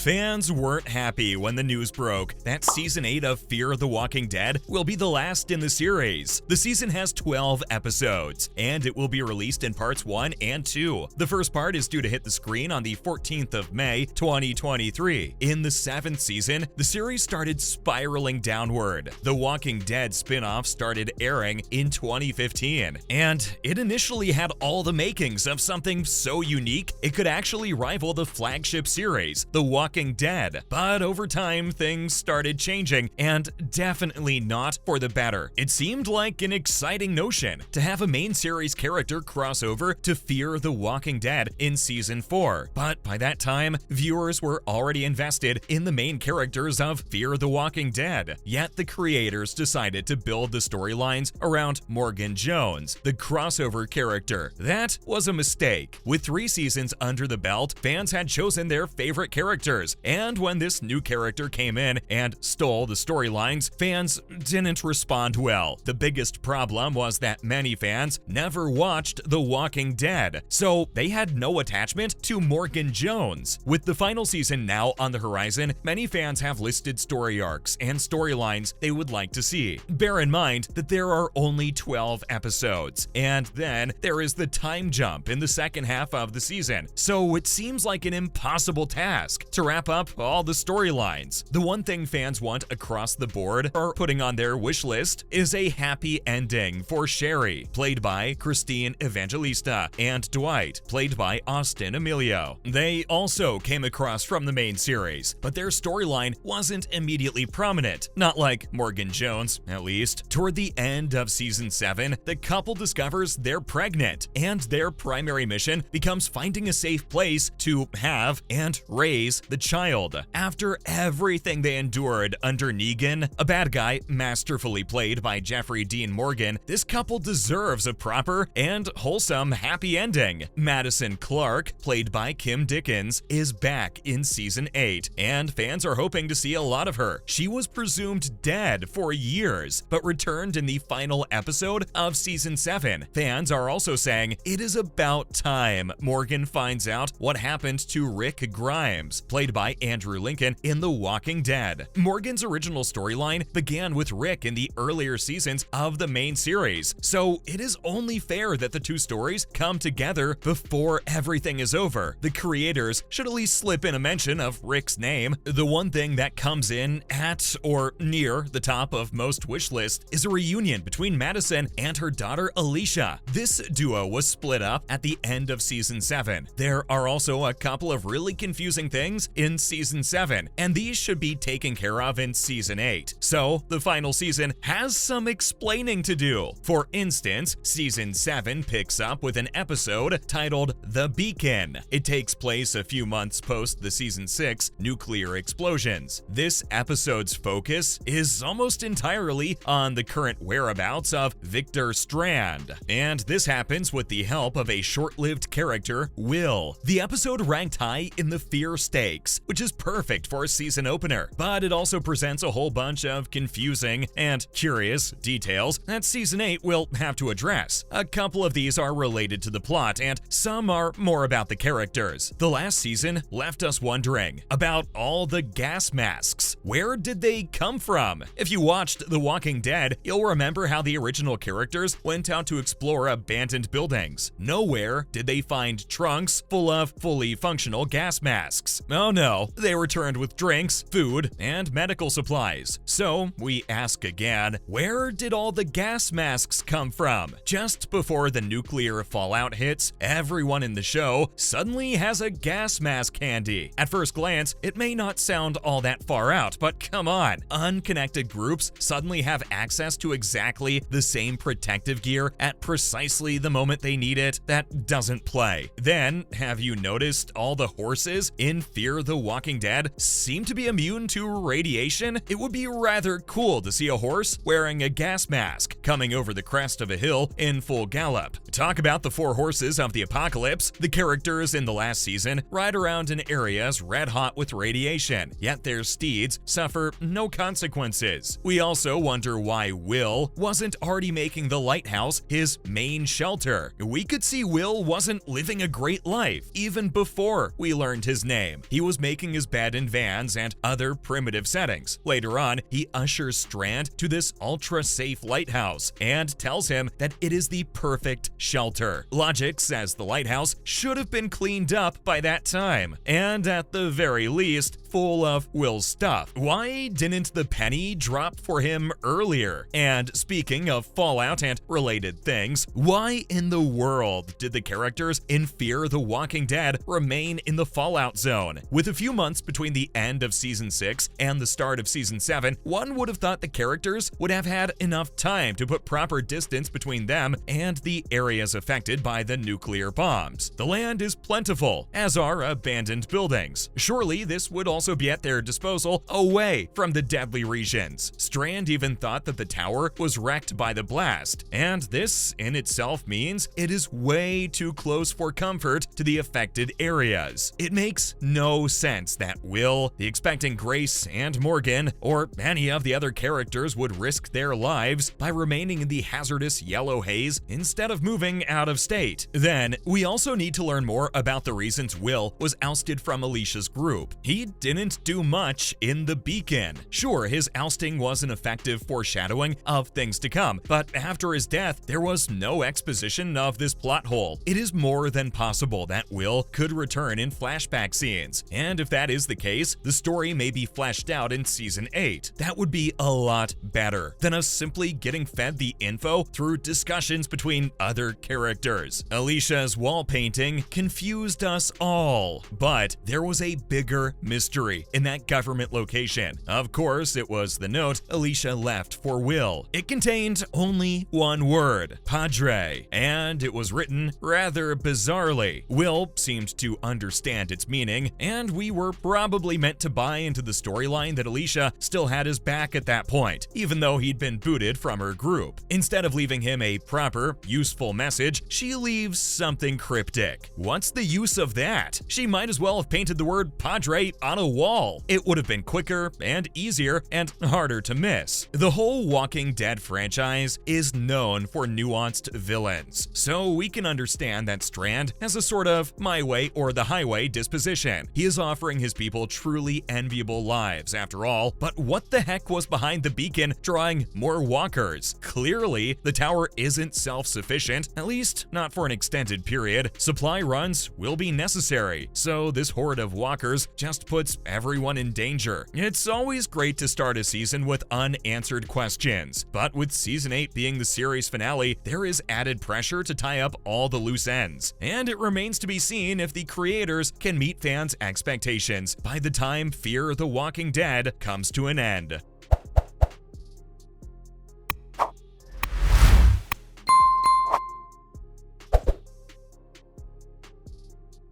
Fans weren't happy when the news broke that Season 8 of Fear the Walking Dead will be the last in the series. The season has 12 episodes, and it will be released in parts 1 and 2. The first part is due to hit the screen on the 14th of May, 2023. In the 7th season, the series started spiraling downward. The Walking Dead spin-off started airing in 2015, and it initially had all the makings of something so unique it could actually rival the flagship series, The Walking Dead. But over time, things started changing, and definitely not for the better. It seemed like an exciting notion to have a main series character cross over to Fear the Walking Dead in Season 4. But by that time, viewers were already invested in the main characters of Fear the Walking Dead. Yet the creators decided to build the storylines around Morgan Jones, the crossover character. That was a mistake. With 3 seasons under the belt, fans had chosen their favorite characters, and when this new character came in and stole the storylines, fans didn't respond well. The biggest problem was that many fans never watched The Walking Dead, so they had no attachment to Morgan Jones. With the final season now on the horizon, many fans have listed story arcs and storylines they would like to see. Bear in mind that there are only 12 episodes, and then there is the time jump in the second half of the season, so it seems like an impossible task to wrap up all the storylines. The one thing fans want across the board, or putting on their wish list, is a happy ending for Sherry, played by Christine Evangelista, and Dwight, played by Austin Emilio. They also came across from the main series, but their storyline wasn't immediately prominent, not like Morgan Jones, at least. Toward the end of Season 7, the couple discovers they're pregnant, and their primary mission becomes finding a safe place to have and raise the child. After everything they endured under Negan, a bad guy masterfully played by Jeffrey Dean Morgan, this couple deserves a proper and wholesome happy ending. Madison Clark, played by Kim Dickens, is back in Season 8, and fans are hoping to see a lot of her. She was presumed dead for years, but returned in the final episode of Season 7. Fans are also saying it is about time Morgan finds out what happened to Rick Grimes, played by Andrew Lincoln in The Walking Dead. Morgan's original storyline began with Rick in the earlier seasons of the main series, so it is only fair that the two stories come together before everything is over. The creators should at least slip in a mention of Rick's name. The one thing that comes in at or near the top of most wish lists is a reunion between Madison and her daughter Alicia. This duo was split up at the end of Season 7. There are also a couple of really confusing things in Season 7, and these should be taken care of in Season 8. So the final season has some explaining to do. For instance, Season 7 picks up with an episode titled The Beacon. It takes place a few months post the Season 6 nuclear explosions. This episode's focus is almost entirely on the current whereabouts of Victor Strand, and this happens with the help of a short-lived character, Will. The episode ranked high in the fear stakes, which is perfect for a season opener, but it also presents a whole bunch of confusing and curious details that Season 8 will have to address. A couple of these are related to the plot, and some are more about the characters. The last season left us wondering about all the gas masks. Where did they come from? If you watched The Walking Dead, you'll remember how the original characters went out to explore abandoned buildings. Nowhere did they find trunks full of fully functional gas masks. Oh no, they returned with drinks, food, and medical supplies. So we ask again, where did all the gas masks come from? Just before the nuclear fallout hits, everyone in the show suddenly has a gas mask handy. At first glance, it may not sound all that far out, but come on. Unconnected groups suddenly have access to exactly the same protective gear at precisely the moment they need it. That doesn't play. Then, have you noticed all the horses in Fear the Walking Dead seem to be immune to radiation? It would be rather cool to see a horse wearing a gas mask coming over the crest of a hill in full gallop. Talk about the 4 horses of the apocalypse. The characters in the last season ride around in areas red hot with radiation, yet their steeds suffer no consequences. We also wonder why Will wasn't already making the lighthouse his main shelter. We could see Will wasn't living a great life even before we learned his name. He was was making his bed in vans and other primitive settings. Later on, he ushers Strand to this ultra-safe lighthouse and tells him that it is the perfect shelter. Logic says the lighthouse should have been cleaned up by that time, and at the very least, full of Will's stuff. Why didn't the penny drop for him earlier? And speaking of Fallout and related things, why in the world did the characters in Fear the Walking Dead remain in the Fallout zone? With a few months between the end of Season 6 and the start of Season 7, one would have thought the characters would have had enough time to put proper distance between them and the areas affected by the nuclear bombs. The land is plentiful, as are abandoned buildings. Surely this would also be at their disposal away from the deadly regions. Strand even thought that the tower was wrecked by the blast, and this in itself means it is way too close for comfort to the affected areas. It makes no sense that Will, the expecting Grace and Morgan, or any of the other characters would risk their lives by remaining in the hazardous yellow haze instead of moving out of state. Then, we also need to learn more about the reasons Will was ousted from Alicia's group. He didn't do much in the Beacon. Sure, his ousting was an effective foreshadowing of things to come, but after his death, there was no exposition of this plot hole. It is more than possible that Will could return in flashback scenes, and if that is the case, the story may be fleshed out in Season 8. That would be a lot better than us simply getting fed the info through discussions between other characters. Alicia's wall painting confused us all, but there was a bigger mystery in that government location. Of course, it was the note Alicia left for Will. It contained only one word, Padre, and it was written rather bizarrely. Will seemed to understand its meaning, and we were probably meant to buy into the storyline that Alicia still had his back at that point, even though he'd been booted from her group. Instead of leaving him a proper, useful message, she leaves something cryptic. What's the use of that? She might as well have painted the word Padre on a wall. It would have been quicker and easier and harder to miss. The whole Walking Dead franchise is known for nuanced villains, so we can understand that Strand has a sort of my way or the highway disposition. He is offering his people truly enviable lives after all, but what the heck was behind the Beacon drawing more walkers? Clearly, the tower isn't self-sufficient, at least not for an extended period. Supply runs will be necessary, so this horde of walkers just puts everyone in danger. It's always great to start a season with unanswered questions, but with Season 8 being the series finale, there is added pressure to tie up all the loose ends, and it remains to be seen if the creators can meet fans' expectations by the time Fear the Walking Dead comes to an end.